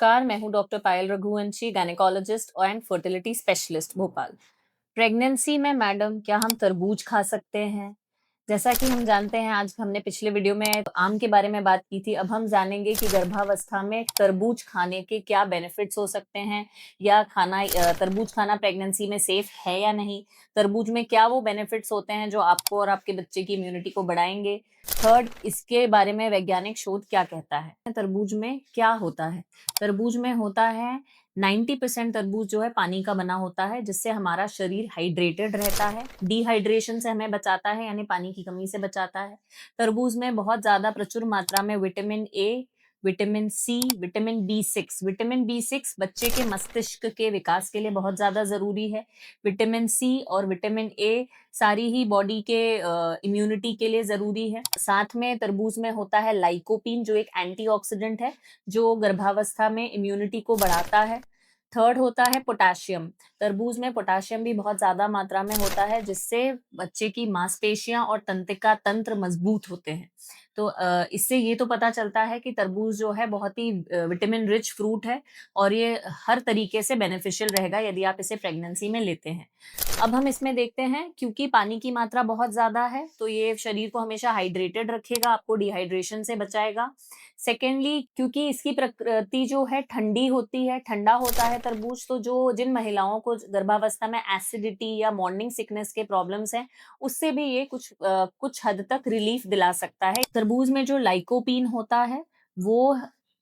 नमस्कार, मैं हूँ doctor Payal Raghuvanshi, gynaecologist and fertility specialist Bhopal. Pregnancy में मैडम क्या हम तरबूज खा सकते हैं? जैसा कि हम जानते हैं, आज हमने पिछले वीडियो में आम के बारे में बात की थी। अब हम जानेंगे कि गर्भावस्था में तरबूज खाने के क्या बेनिफिट्स हो सकते हैं, या तरबूज खाना प्रेगनेंसी में सेफ है या नहीं। तरबूज में क्या वो बेनिफिट्स होते हैं जो आपको और आपके बच्चे की इम्यूनिटी को बढ़ाएंगे। थर्ड, इसके बारे में वैज्ञानिक शोध क्या कहता है। तरबूज में क्या होता है? तरबूज में होता है 90% तरबूज जो है पानी का बना होता है, जिससे हमारा शरीर हाइड्रेटेड रहता है, डिहाइड्रेशन से हमें बचाता है, यानी पानी की कमी से बचाता है। तरबूज में बहुत ज्यादा प्रचुर मात्रा में vitamin A, vitamin C, vitamin B six बच्चे के मस्तिष्क के विकास के लिए बहुत ज्यादा जरूरी है। विटामिन सी और विटामिन ए सारी ही बॉडी के इम्यूनिटी के लिए जरूरी है। साथ में तरबूज में होता है लाइकोपीन, जो एक एंटीऑक्सीडेंट है, जो गर्भावस्था में इम्यूनिटी को बढ़ाता है। थर्ड होता है पोटेशियम। तरबूज में पोटेशियम भी बहुत ज्यादा मात्रा में होता है, जिससे बच्चे की मांसपेशियां और तंत्रिका तंत्र मजबूत होते हैं। तो इससे ये तो पता चलता है कि तरबूज जो है बहुत ही विटामिन रिच फ्रूट है, और ये हर तरीके से बेनिफिशियल रहेगा यदि आप इसे प्रेगनेंसी में लेते हैं। अब हम इसमें देखते हैं, क्योंकि पानी की मात्रा बहुत ज्यादा है, तो ये शरीर को हमेशा हाइड्रेटेड रखेगा, आपको डिहाइड्रेशन से बचाएगा। सेकेंडली, क्योंकि इसकी प्रकृति जो है ठंडी होती है, ठंडा होता है तरबूज, तो जो जिन महिलाओं को गर्भावस्था में एसिडिटी या मॉर्निंग सिकनेस के प्रॉब्लम्स हैं, उससे भी ये कुछ हद तक रिलीफ दिला सकता है। तरबूज में जो लाइकोपीन होता है, वो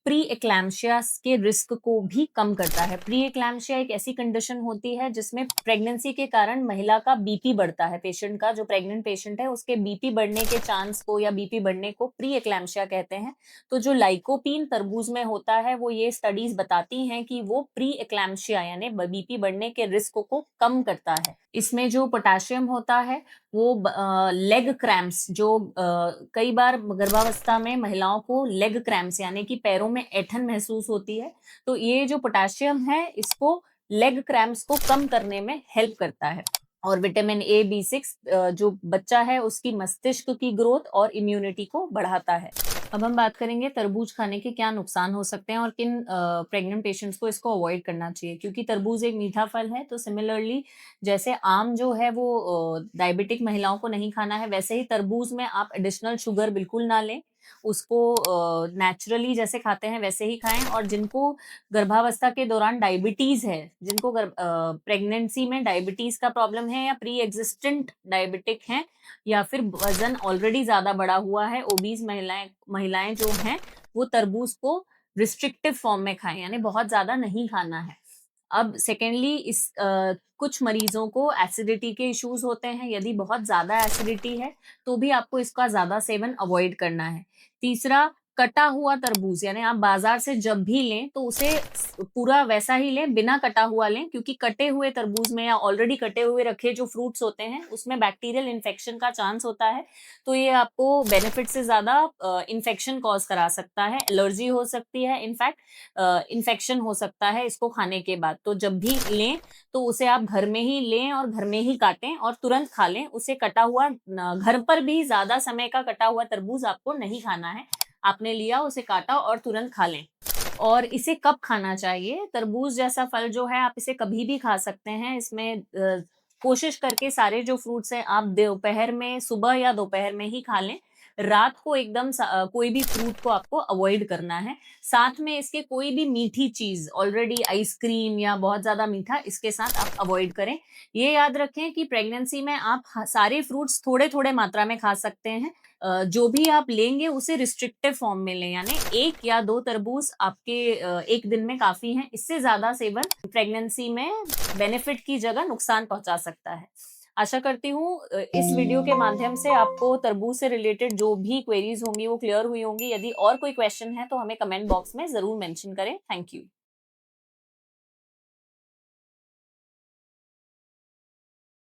प्री एक्लैम्शिया के रिस्क को भी कम करता है। प्री एक्लैम्शिया एक ऐसी कंडीशन होती है जिसमें प्रेगनेंसी के कारण महिला का बीपी बढ़ता है। पेशेंट का, जो प्रेग्नेंट पेशेंट है, उसके बीपी बढ़ने के चांस को या बीपी बढ़ने को प्री एक्लैम्शिया कहते हैं। तो जो लाइकोपीन तरबूज में होता है, वो ये स्टडीज बताती हैं कि वो प्री एक्लैम्शिया यानी बीपी बढ़ने के रिस्क को कम करता है। इसमें जो पोटेशियम होता है, वो लेग क्रैम्प्स, जो कई बार गर्भावस्था में महिलाओं को लेग क्रैम्प्स यानी कि पैरों में ऐंठन महसूस होती है, तो ये जो पोटेशियम है, इसको लेग क्रैम्प्स को कम करने में हेल्प करता है। और विटामिन A, B6 जो बच्चा है उसकी मस्तिष्क की ग्रोथ और इम्यूनिटी को बढ़ाता है। अब हम बात करेंगे तरबूज खाने के क्या नुकसान हो सकते हैं और किन प्रेग्नेंट पेशेंट्स को इसको अवॉइड करना चाहिए। क्योंकि तरबूज एक मीठा फल है, तो सिमिलरली जैसे आम जो है वो डायबिटिक महिलाओं को नहीं खाना है, वैसे ही तरबूज में आप एडिशनल शुगर बिल्कुल ना लें। उसको नेचुरली जैसे खाते हैं वैसे ही खाएं। और जिनको गर्भावस्था के दौरान डायबिटीज है, जिनको प्रेगनेंसी में डायबिटीज का प्रॉब्लम है, या प्री एग्जिस्टेंट डायबिटिक हैं, या फिर वजन ऑलरेडी ज्यादा बढ़ा हुआ है, ओबीज महिलाएं जो हैं, वो तरबूज को रिस्ट्रिक्टिव फॉर्म में खाएं, यानी बहुत ज्यादा नहीं खाना है। अब सेकेंडली, कुछ मरीजों को एसिडिटी के इश्यूज होते हैं। यदि बहुत ज्यादा एसिडिटी है, तो भी आपको इसका ज्यादा सेवन अवॉइड करना है। तीसरा, कटा हुआ तरबूज, यानी आप बाजार से जब भी लें तो उसे पूरा वैसा ही लें, बिना कटा हुआ लें, क्योंकि कटे हुए तरबूज में या ऑलरेडी कटे हुए रखे जो फ्रूट्स होते हैं, उसमें बैक्टीरियल इन्फेक्शन का चांस होता है। तो ये आपको बेनिफिट से ज्यादा इन्फेक्शन कॉज करा सकता है, एलर्जी हो सकती है, इनफैक्ट इन्फेक्शन हो सकता है इसको खाने के बाद। तो जब भी लें तो उसे आप घर में ही लें और घर में ही काटें और तुरंत खा लें। उसे कटा हुआ घर पर भी ज्यादा समय का कटा हुआ तरबूज आपको नहीं खाना है। आपने लिया, उसे काटा और तुरंत खा लें। और इसे कब खाना चाहिए? तरबूज जैसा फल जो है, आप इसे कभी भी खा सकते हैं। इसमें कोशिश करके सारे जो फ्रूट्स हैं आप दोपहर में, सुबह या दोपहर में ही खा लें। रात को एकदम कोई भी फ्रूट को आपको अवॉइड करना है। साथ में इसके कोई भी मीठी चीज, ऑलरेडी आइसक्रीम या बहुत ज्यादा मीठा, इसके साथ आप अवॉइड करें। ये याद रखें कि प्रेगनेंसी में आप सारे फ्रूट्स थोड़े थोड़े मात्रा में खा सकते हैं। जो भी आप लेंगे उसे रिस्ट्रिक्टिव फॉर्म में लें, यानी 1 या 2 तरबूज आपके एक दिन में काफी हैं। इससे ज्यादा सेवन प्रेगनेंसी में बेनिफिट की जगह नुकसान पहुंचा सकता है। आशा करती हूँ इस वीडियो के माध्यम से आपको तरबूज से रिलेटेड जो भी क्वेरीज होंगी वो क्लियर हुई होंगी। यदि और कोई क्वेश्चन है तो हमें कमेंट बॉक्स में जरूर मेंशन करें। Thank you.